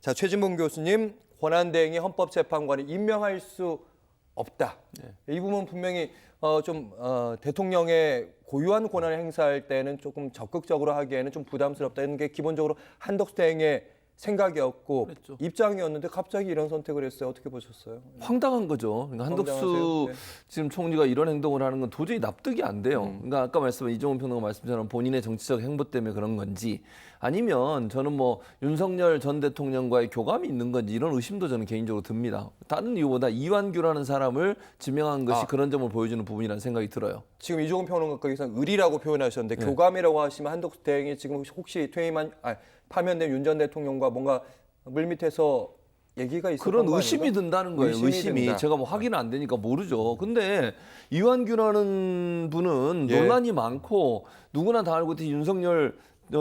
자, 최진봉 교수님, 권한대행이 헌법재판관을 임명할 수 없다. 이 부분 분명히 대통령의 고유한 권한을 행사할 때는 조금 적극적으로 하기에는 좀 부담스럽다는 게 기본적으로 한덕수 대행의 생각이었고 그랬죠. 입장이었는데 갑자기 이런 선택을 했어요. 어떻게 보셨어요? 황당한 거죠. 그러니까 한덕수 황당하세요? 네. 지금 총리가 이런 행동을 하는 건 도저히 납득이 안 돼요. 그러니까 아까 말씀한 이종훈 평론가 말씀처럼 본인의 정치적 행보 때문에 그런 건지 아니면 저는 뭐 윤석열 전 대통령과의 교감이 있는 건지 이런 의심도 저는 개인적으로 듭니다. 다른 이유보다 이완규라는 사람을 지명한 것이 그런 점을 보여주는 부분이라는 생각이 들어요. 지금 이종훈 평론가께서 의리라고 표현하셨는데 네. 교감이라고 하시면 한덕수 대행이 지금 혹시 파면된 윤 전 대통령과 뭔가 물밑에서 얘기가 있었던 그런 거 의심이 아닌가? 든다는 거예요. 의심이. 든다. 제가 뭐 확인은 안 되니까 모르죠. 근데 이완규라는 분은 예. 논란이 많고 누구나 다 알고 있듯이 윤석열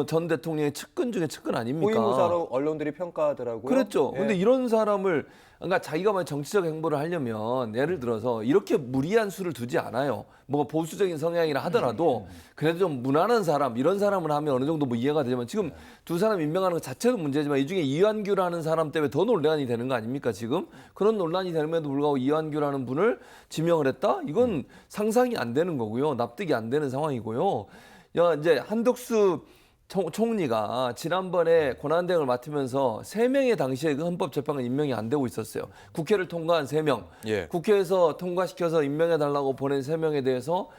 전 대통령의 측근 중에 측근 아닙니까? 호위무사로 언론들이 평가하더라고요. 그랬죠. 예. 근데 이런 사람을 그러니까 자기가 만약 정치적 행보를 하려면 예를 들어서 이렇게 무리한 수를 두지 않아요. 뭐 보수적인 성향이라 하더라도 그래도 좀 무난한 사람 이런 사람을 하면 어느 정도 뭐 이해가 되지만 지금 두 사람 임명하는 것 자체도 문제지만 이 중에 이완규라는 사람 때문에 더 논란이 되는 거 아닙니까 지금? 그런 논란이 됨에도 불구하고 이완규라는 분을 지명을 했다? 이건 상상이 안 되는 거고요. 납득이 안 되는 상황이고요. 이제 한덕수 총리가 지난번에 권한대행을 맡으면서 3명의 당시에 그 헌법재판관 임명이 안 되고 있었어요. 국회를 통과한 3명. 예. 국회에서 통과시켜서 임명해달라고 보낸 3명에 대해서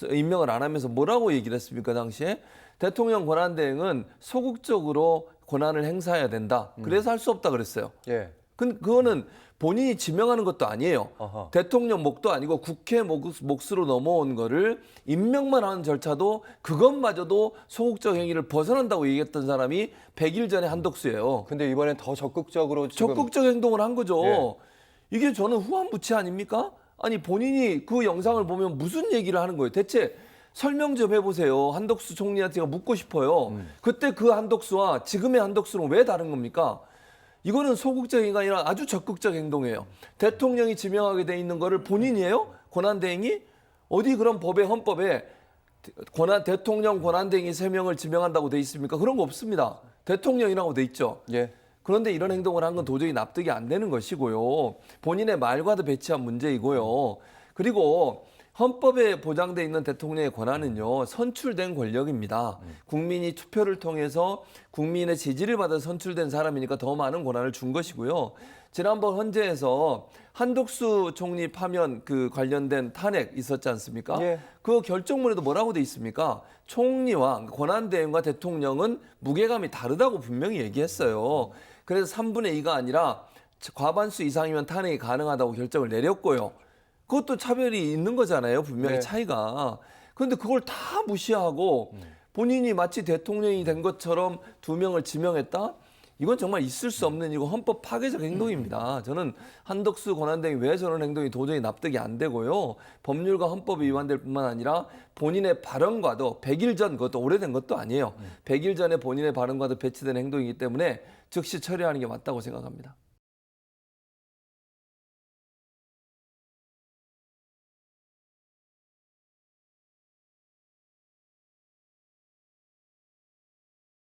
임명을 안 하면서 뭐라고 얘기를 했습니까, 당시에? 대통령 권한대행은 소극적으로 권한을 행사해야 된다. 그래서 할 수 없다 그랬어요. 예. 그거는 본인이 지명하는 것도 아니에요. 어허. 대통령 목도 아니고 국회 몫으로 넘어온 거를 임명만 하는 절차도 그것마저도 소극적 행위를 벗어난다고 얘기했던 사람이 100일 전에 한덕수예요. 근데 이번엔 더 적극적으로 지금 적극적 행동을 한 거죠. 예. 이게 저는 후한부치 아닙니까? 아니 본인이 그 영상을 보면 무슨 얘기를 하는 거예요? 대체 설명 좀 해보세요. 한덕수 총리한테 제가 묻고 싶어요. 그때 그 한덕수와 지금의 한덕수는 왜 다른 겁니까? 이거는 소극적 행위가 아니라 아주 적극적 행동이에요. 대통령이 지명하게 돼 있는 거를 본인이에요? 권한대행이? 어디 그런 법에 헌법에 대통령 권한대행이 3명을 지명한다고 돼 있습니까? 그런 거 없습니다. 대통령이라고 돼 있죠. 예. 그런데 이런 행동을 한 건 도저히 납득이 안 되는 것이고요. 본인의 말과도 배치한 문제이고요. 그리고 헌법에 보장돼 있는 대통령의 권한은요, 선출된 권력입니다. 국민이 투표를 통해서 국민의 지지를 받아 선출된 사람이니까 더 많은 권한을 준 것이고요. 지난번 헌재에서 한덕수 총리 파면 그 관련된 탄핵 있었지 않습니까? 예. 그 결정문에도 뭐라고 돼 있습니까? 총리와 권한대행과 대통령은 무게감이 다르다고 분명히 얘기했어요. 그래서 3분의 2가 아니라 과반수 이상이면 탄핵이 가능하다고 결정을 내렸고요. 그것도 차별이 있는 거잖아요. 분명히 네. 차이가. 그런데 그걸 다 무시하고 본인이 마치 대통령이 된 것처럼 2명을 지명했다? 이건 정말 있을 수 없는 이거 헌법 파괴적 행동입니다. 저는 한덕수 권한대행이 왜 저런 행동이 도저히 납득이 안 되고요. 법률과 헌법이 위반될 뿐만 아니라 본인의 발언과도 100일 전, 그것도 오래된 것도 아니에요. 100일 전에 본인의 발언과도 배치된 행동이기 때문에 즉시 처리하는 게 맞다고 생각합니다.